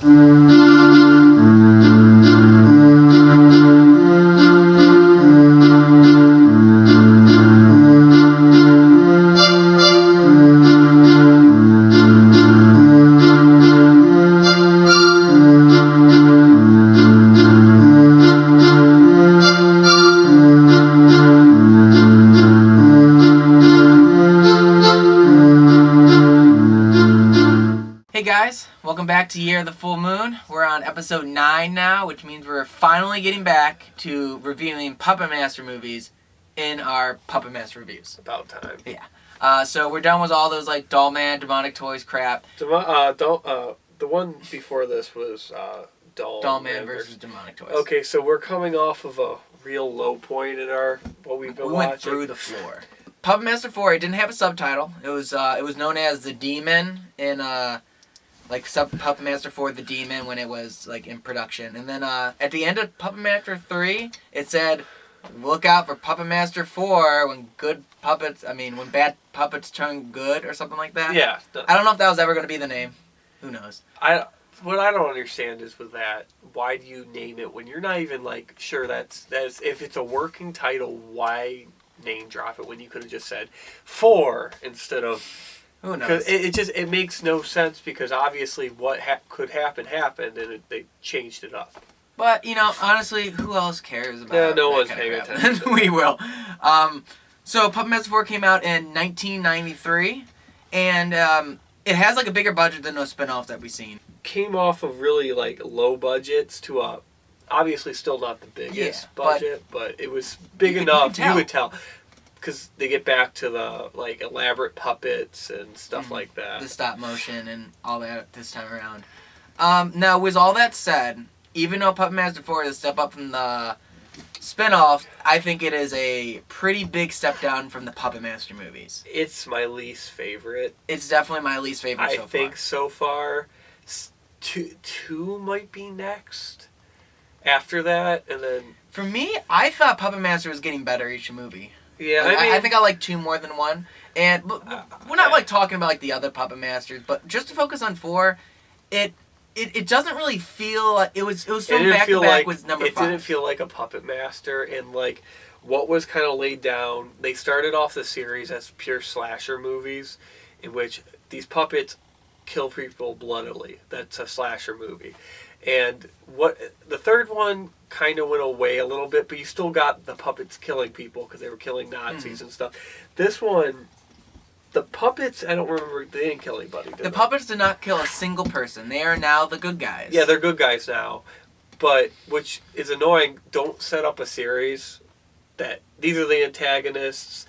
Hey guys, welcome back to Year of the Full Moon. We're on episode 9 now, which means we're finally getting back to reviewing Puppet Master movies in our Puppet Master reviews. About time. Yeah. So we're done with all those like Doll Man, Demonic Toys crap. The one before this was Doll Man versus Demonic Toys. Okay, so we're coming off of a real low point in what we've been watching. We went through the floor. Puppet Master 4, it didn't have a subtitle. It was known as The Demon in Puppet Master 4 The Demon when it was like in production. And then at the end of Puppet Master 3, it said, look out for Puppet Master 4 when bad puppets turn good or something like that. Yeah. I don't know if that was ever going to be the name. Who knows? What I don't understand is with that, why do you name it when you're not even like sure that's if it's a working title, why name drop it when you could have just said 4 instead of... Who knows? Because it makes no sense because obviously what could happen happened and they changed it up. But, honestly, who else cares about no that one's kind paying of crap? attention. We will. So Puppet Master 4 came out in 1993, and it has like a bigger budget than those spin-offs that we've seen. Came off of really like low budgets to obviously still not the biggest budget, but it was big enough. You would tell. Because they get back to the like elaborate puppets and stuff like that. The stop motion and all that this time around. Now, with all that said, even though Puppet Master 4 is a step up from the spin-off, I think it is a pretty big step down from the Puppet Master movies. It's my least favorite. It's definitely my least favorite so far. I think so far. Two might be next. After that, and then... For me, I thought Puppet Master was getting better each movie. Yeah, I think I like 2 more than 1. And we're not like talking about like the other Puppet Masters, but just to focus on 4, it doesn't really feel like it was filmed back to back with number 5. It didn't feel like a Puppet Master, and like what was kind of laid down. They started off the series as pure slasher movies, in which these puppets kill people bloodily. That's a slasher movie. And the third one kind of went away a little bit, but you still got the puppets killing people because they were killing Nazis and stuff. This one, the puppets, I don't remember, they didn't kill anybody, did they? The puppets did not kill a single person. They are now the good guys. Yeah, they're good guys now. But, which is annoying, don't set up a series that these are the antagonists,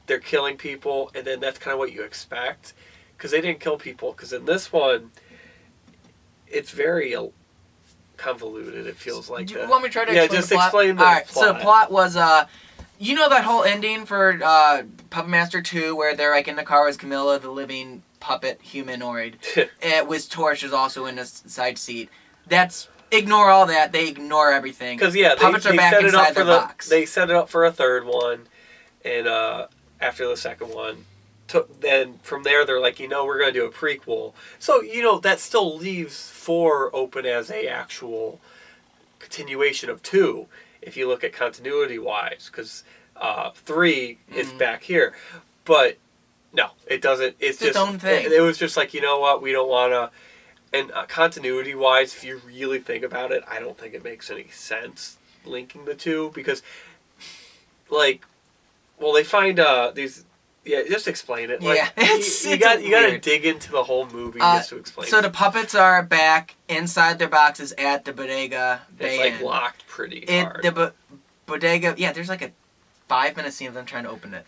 they're killing people, and then that's kind of what you expect. Because they didn't kill people. Because in this one, it's very... convoluted, it feels like. Do you want me to try to explain just the plot? explain the plot? So the plot was, that whole ending for Puppet Master 2 where they're like in the car with Camilla, the living puppet humanoid, with Torch is also in the side seat. Ignore all that. They ignore everything. Because, puppets are back inside the box. They set it up for a third one, and after the second one, then from there they're like, we're going to do a prequel. So, that still leaves 4 open as a actual continuation of 2, if you look at continuity-wise, because 3 is back here. But, no, it doesn't. It's just its own thing. It was just like, you know what, we don't want to... And continuity-wise, if you really think about it, I don't think it makes any sense linking the 2, because, they find these... Yeah, just explain it. You got to dig into the whole movie just to explain it. So the puppets are back inside their boxes at the Bodega Bay Inn. It's locked pretty hard. The Bodega, there's like a 5-minute scene of them trying to open it.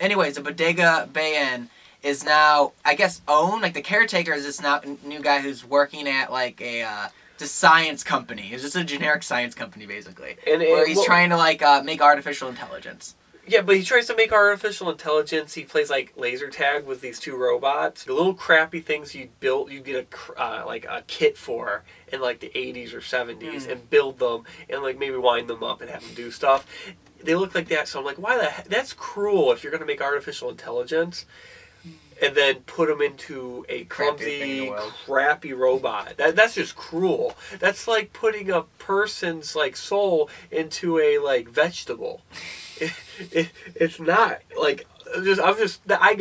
Anyways, the Bodega Bay Inn is now, I guess, owned. Like the caretaker is this new guy who's working at like the science company. It's just a generic science company basically, where he's trying to make artificial intelligence. Yeah, but he tries to make artificial intelligence. He plays like laser tag with these 2 robots. The little crappy things you get a kit for in like the 80s or 70s and build them and like maybe wind them up and have them do stuff. They look like that, so I'm like, why the heck? That's cruel if you're going to make artificial intelligence. and then put him into a clumsy, crappy robot. That's just cruel. That's like putting a person's like soul into a like vegetable. It's not like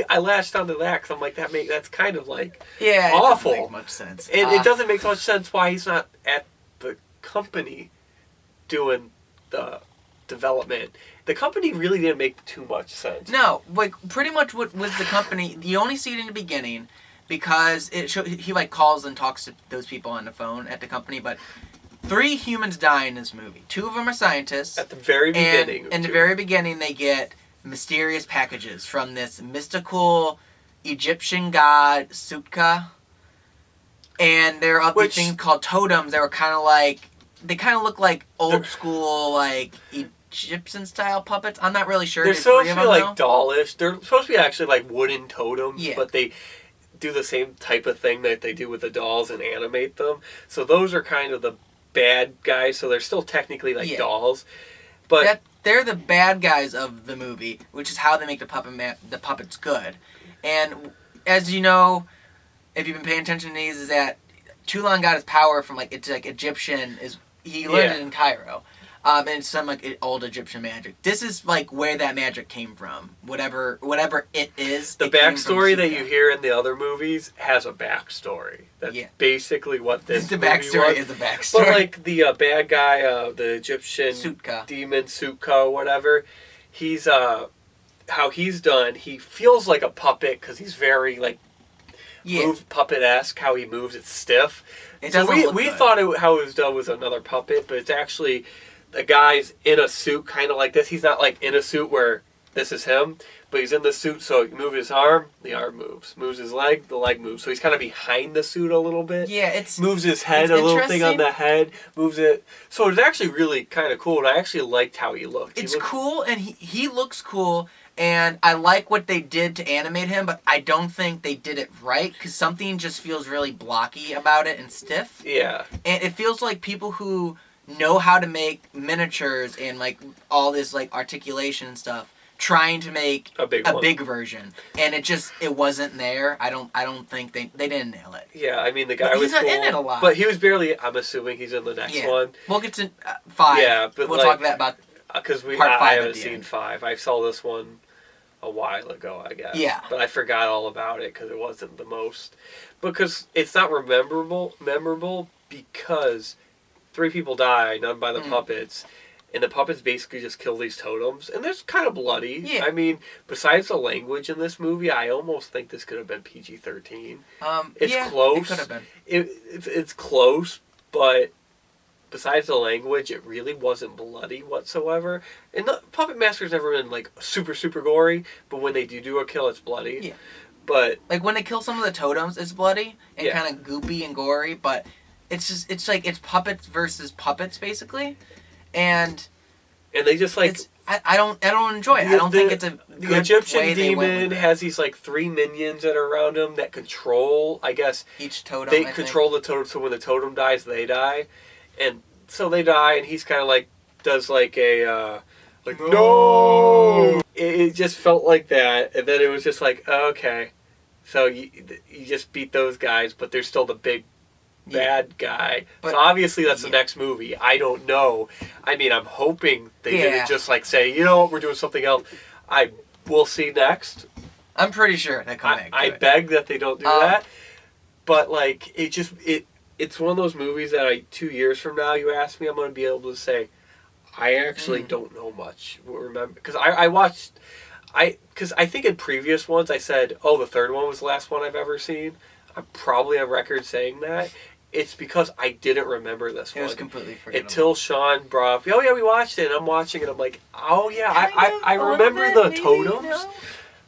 I latched onto that because I'm like that's kind of like awful. It doesn't make much sense. It doesn't make much sense why he's not at the company doing the development. The company really didn't make too much sense. No, like pretty much what was the company. You only see it in the beginning because he like calls and talks to those people on the phone at the company. But 3 humans die in this movie. 2 of them are scientists. At the very beginning. And in the very beginning, they get mysterious packages from this mystical Egyptian god Sutekh. And they're up with things called totems that were kind of like, they kind of look like old school like Egyptian style puppets. I'm not really sure. They're supposed to be like dollish. They're supposed to be actually like wooden totems, but they do the same type of thing that they do with the dolls and animate them. So those are kind of the bad guys. So they're still technically like dolls, but they're the bad guys of the movie, which is how they make the puppets good. And as you know, if you've been paying attention to these, is that Toulon got his power from like Egyptian. He learned it in Cairo. And some like old Egyptian magic. This is like where that magic came from. Whatever it is. The backstory that you hear in the other movies has a backstory. That's basically what this. The backstory is a backstory. But like the bad guy, the Egyptian Sutekh. demon Sutekh, whatever. He's how he's done. He feels like a puppet because he's very like puppet-esque. How he moves, it's stiff. So we thought how it was done was another puppet, but it's actually. The guy's in a suit kind of like this. He's not like in a suit where this is him, but he's in the suit, so he moves his arm, the arm moves. Moves his leg, the leg moves. So he's kind of behind the suit a little bit. Yeah, moves his head, a little thing on the head, moves it. So it's actually really kind of cool, and I actually liked how he looked. It's cool, and he looks cool, and I like what they did to animate him, but I don't think they did it right, because something just feels really blocky about it and stiff. Yeah. And it feels like people who know how to make miniatures and like all this like articulation and stuff trying to make a big version, and it wasn't there. I don't think they didn't nail it. Yeah, I mean the guy was he's not in it a lot, but he was barely. I'm assuming he's in the next one. We'll get to 5. Yeah, but we'll talk about because I haven't seen 5. I saw this one a while ago, I guess. Yeah, but I forgot all about it because it wasn't the most. Because it's not memorable because 3 people die, none by the puppets, and the puppets basically just kill these totems, and they're kind of bloody. Yeah. I mean, besides the language in this movie, I almost think this could have been PG-13. It's close. It could have been. It's close, but besides the language, it really wasn't bloody whatsoever. And the Puppet Master's never been like super, super gory, but when they do a kill, it's bloody. Yeah. But like when they kill some of the totems, it's bloody and kind of goopy and gory, but it's like it's puppets versus puppets basically, and they just like I don't enjoy it. I don't think it's a good the Egyptian way demon has these like 3 minions that are around him that control, I guess, each totem. They control the totem, so when the totem dies, they die, and so they die, and he's kind of like does like a like no. It just felt like that, and then it was just like okay, so you just beat those guys, but they're still the big bad guy. But, so obviously that's the next movie. I don't know. I mean, I'm hoping they didn't just like say, you know what, we're doing something else. We'll see next. I'm pretty sure they come back. I beg that they don't do that. But like it's one of those movies that 2 years from now you ask me, I'm going to be able to say I actually don't know much. Remember, because I watched. Because I think in previous ones I said, oh, the third one was the last one I've ever seen. I'm probably on record saying that. It's because I didn't remember this one. It was completely forgettable. Until Sean brought up, oh yeah, we watched it, and I'm watching it, I'm like, oh yeah, I remember the totems,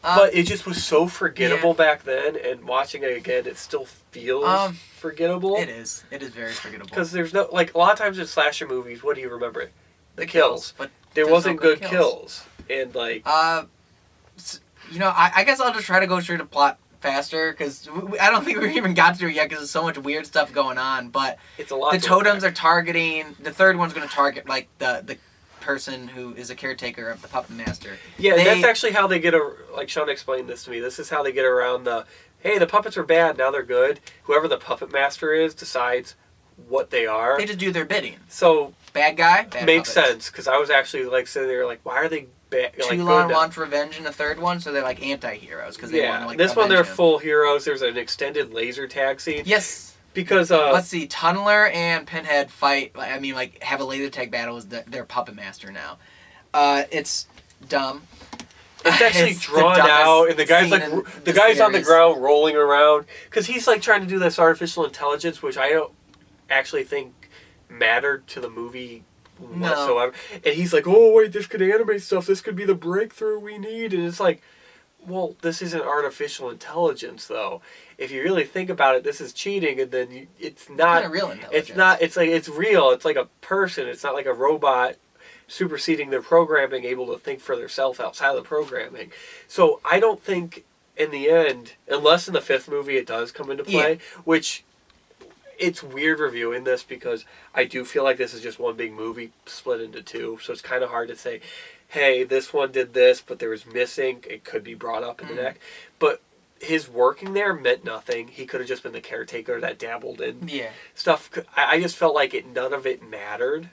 but it just was so forgettable back then, and watching it again, it still feels forgettable. It is very forgettable. Because there's no, like, a lot of times in slasher movies, what do you remember? The kills. But there wasn't good kills. And like... you know, I guess I'll just try to go through the plot faster, because I don't think we even got to it yet because there's so much weird stuff going on, but it's a lot. The totems are targeting, the third one's going to target like the person who is a caretaker of the Puppet Master. Yeah, that's actually how they get like Sean explained this to me. This is how they get around hey, the puppets are bad, now they're good. Whoever the Puppet Master is decides what they are. They just do their bidding. So bad guy, bad makes puppets. sense, because I was actually like sitting there like, why are they bad? Toulon wants revenge in the third one, so they're like anti-heroes because they want to like this one they're avenge him. full heroes. There's an extended laser tag scene. Yes. Because let's see, Tunneler and Pinhead fight. I mean, like have a laser tag battle as their Puppet Master now. It's dumb. It's actually drawn out, and the guy's like the guy's on the ground rolling around because he's like trying to do this artificial intelligence, which I don't actually think mattered to the movie whatsoever. And he's like, "Oh wait, this could animate stuff. This could be the breakthrough we need." And it's like, well, this isn't artificial intelligence though. If you really think about it, this is cheating, and then it's not real intelligence. It's not. It's like it's real. It's like a person. It's not like a robot superseding their programming, able to think for themselves outside of the programming. So I don't think in the end, unless in the fifth movie it does come into play, which it's weird reviewing this because I do feel like this is just one big movie split into two. So it's kind of hard to say, hey, this one did this, but there was missing. It could be brought up in the next. But his working there meant nothing. He could have just been the caretaker that dabbled in stuff. I just felt like none of it mattered.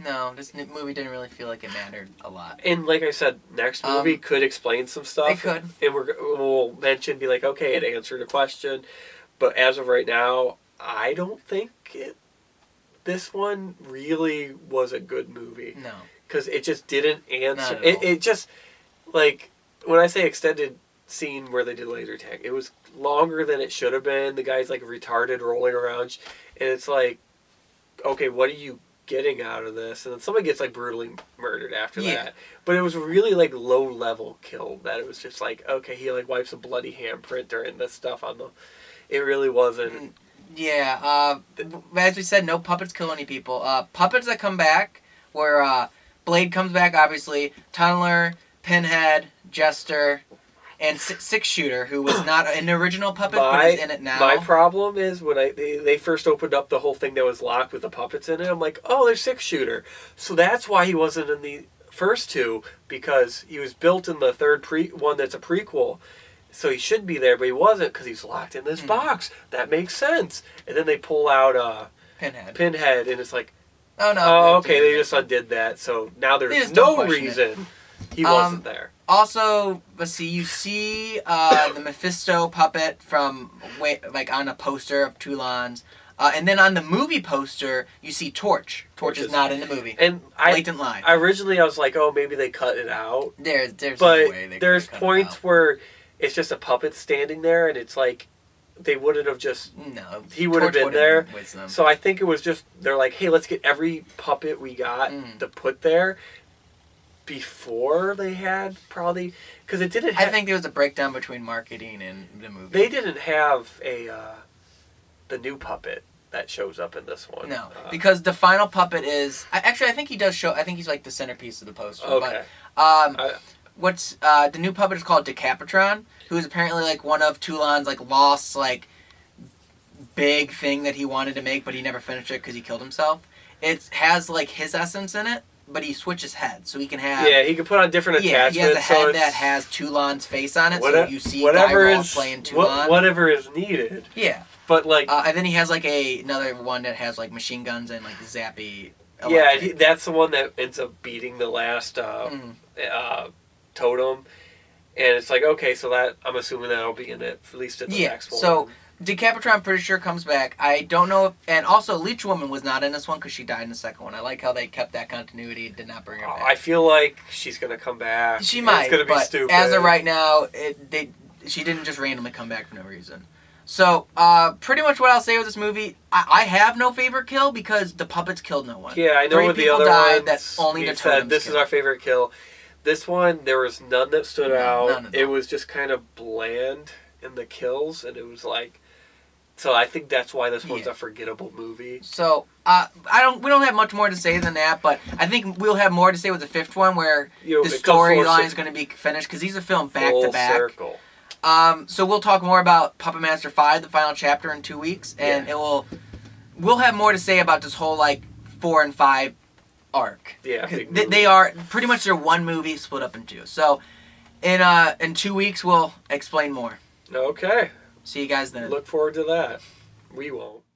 No, this movie didn't really feel like it mattered a lot. And like I said, next movie could explain some stuff. It could. And we'll mention, be like, okay, it answered a question. But as of right now, I don't think this one really was a good movie. No. Because it just didn't answer. Not at all. It just, like, when I say extended scene where they did laser tag, it was longer than it should have been. The guy's, like, retarded, rolling around. And it's like, okay, what are you getting out of this? And then somebody gets, like, brutally murdered after that. But it was really, like, low-level kill. That it was just like, okay, he, like, wipes a bloody handprint during this stuff on the... It really wasn't... Yeah, as we said, no puppets kill any people. Puppets that come back, where Blade comes back, obviously, Tunneler, Pinhead, Jester, and Six Shooter, who was not in the original puppet, but is in it now. My problem is when they first opened up the whole thing that was locked with the puppets in it, I'm like, oh, there's Six Shooter. So that's why he wasn't in the first two, because he was built in the third one that's a prequel. So he should be there, but he wasn't because he's locked in this box. That makes sense. And then they pull out Pinhead, and it's like, oh, okay, they just undid that. So now there's no reason he wasn't there. Also, let's see, you see the Mephisto puppet from, on a poster of Toulon's. And then on the movie poster, you see Torch. Torch is not in the movie. And blatant lie. Originally, I was like, oh, maybe they cut it out. There's no way they there's cut points it out. where it's just a puppet standing there, and it's like they wouldn't have just... No. He would have been there. With them. So I think it was just... They're like, hey, let's get every puppet we got to put there before they had probably... Because it didn't have... I think there was a breakdown between marketing and the movie. They didn't have the new puppet that shows up in this one. No, because the final puppet is... Actually, I think he does show... I think he's like the centerpiece of the poster. Okay. But, what's the new puppet is called Decapitron, who is apparently like one of Toulon's like lost like big thing that he wanted to make, but he never finished it because he killed himself. It has like his essence in it, but he switches heads, so he can have he can put on different attachments. He has a head that has Toulon's face on it, so you see whatever Guy Rawls is playing Toulon. Whatever is needed. Yeah, but like and then he has like another one that has like machine guns and like zappy. Electric. Yeah, that's the one that ends up beating the last Totem, and it's like, okay, so that I'm assuming that'll be in it, at least in the next one. So Decapitron, I'm pretty sure, comes back. I don't know if... And also, Leech Woman was not in this one because she died in the second one. I like how they kept that continuity, did not bring her back. I feel like she's going to come back. She might, it's gonna be stupid. As of right now, she didn't just randomly come back for no reason. So, pretty much what I'll say with this movie, I have no favorite kill because the puppets killed no one. Yeah, I know with the other died ones, that only the said this is our favorite kill. This one, there was none that stood out. It was just kind of bland in the kills, and it was like... So I think that's why this one's a forgettable movie. So we don't have much more to say than that, but I think we'll have more to say with the fifth one, where the storyline is going to be finished because these are filmed back to back. Circle. So we'll talk more about Puppet Master 5, the final chapter, in 2 weeks, and we'll have more to say about this whole like 4 and 5 arc. Yeah, 'Cause big movie. they are pretty much they're one movie split up in two. So in 2 weeks we'll explain more. Okay. See you guys then. Look forward to that. We won't.